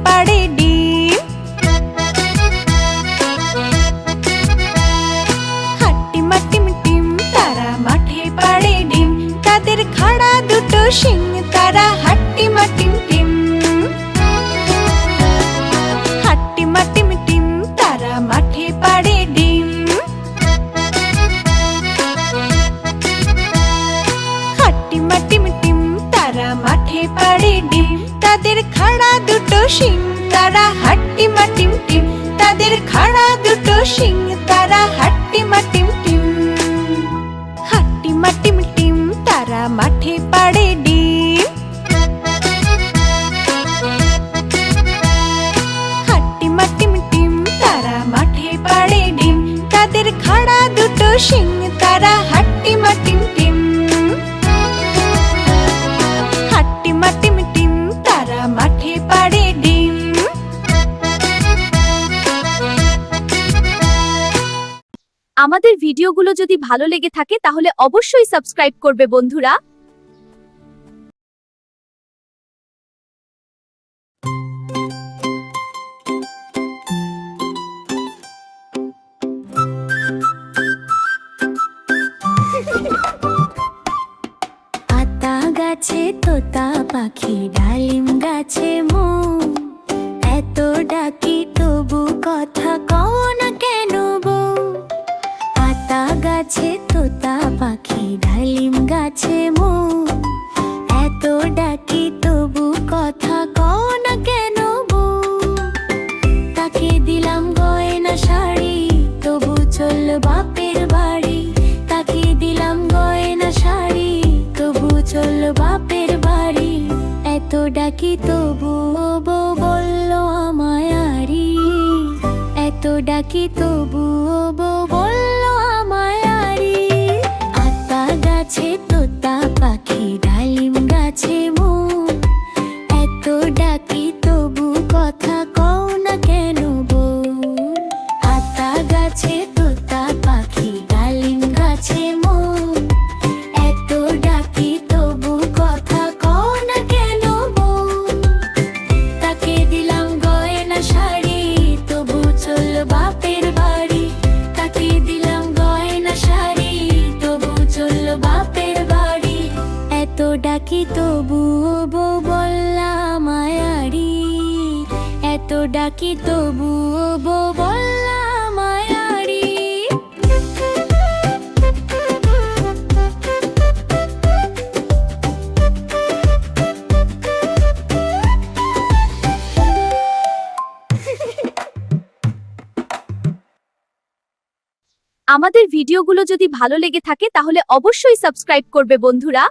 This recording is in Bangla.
পাড়ে ডিম। হাট্টিমা টিম টিম তারা মাঠে পাড়ে ডিম, তাদের খাড়া দুটো শিং তারা হাট্টিমা টিম টিম। হাট্টিমা টিম টিম তারা মাঠে পাড়ে ডিম। হাট্টিমা টিম টিম তারা মাঠে পাড়ে ডিম, তাদের খাড়া দুটো শিং তারা হাট্টিমা টিম টিম। তাদের খাড়া দুটো শিং তারা হাট্টিমা টিম টিম। হাট্টিমা টিম টিম তারা মাঠে পাড়ে ডিম। হাট্টিমা টিম টিম তারা মাঠে পাড়ে ডিম, তাদের খাড়া দুটো শিং তারা হাট্টিমা টিম টিম। হাট্টিমা টিম টিম তারা মাঠে পাড়ে ডিম। আমাদের ভিডিওগুলো যদি ভালো লেগে থাকে তাহলে অবশ্যই সাবস্ক্রাইব করবে বন্ধুরা। আতা গাছে তোতা পাখি, ডালিম গাছে মৌ, এত ডাকি তবু কথা কও না কেন বউ। আতা গাছে তোতা পাখি, ডালিম গাছে মৌ, এত ডাকি তবু কথা কও না কেন বউ। তাকে দিলাম গয়না শাড়ি, তবু চলল বাপের বাড়ি। তাকে দিলাম গয়না শাড়ি, তবু চলল বাপের বাড়ি। এত ডাকি তবু বউ বলল আমায় আরি। এত ডাকি তবু বউ বলল আমায় আরি। আতা গাছে তোতা পাখি, ডালিম গাছে মৌ, এত ডাকি তবু কথা কও না কেন বউ। আতা গাছে তোতা পাখি, ডালিম গাছে মৌ, এত ডাকি তবু কথা কও না কেন বউ। তাকে দিলাম গয়না শাড়ি, তবু চলল বাপের বাড়ি। তাকে দিলাম গয়না শাড়ি, তবু চলল বাপের বাড়ি। এত ডাকি তবু বউ বললাম আয়ারি। এত ডাকি তবু বউ বললাম আয়ারি। আমাদের ভিডিওগুলো যদি ভালো লেগে থাকে তাহলে অবশ্যই সাবস্ক্রাইব করবে বন্ধুরা।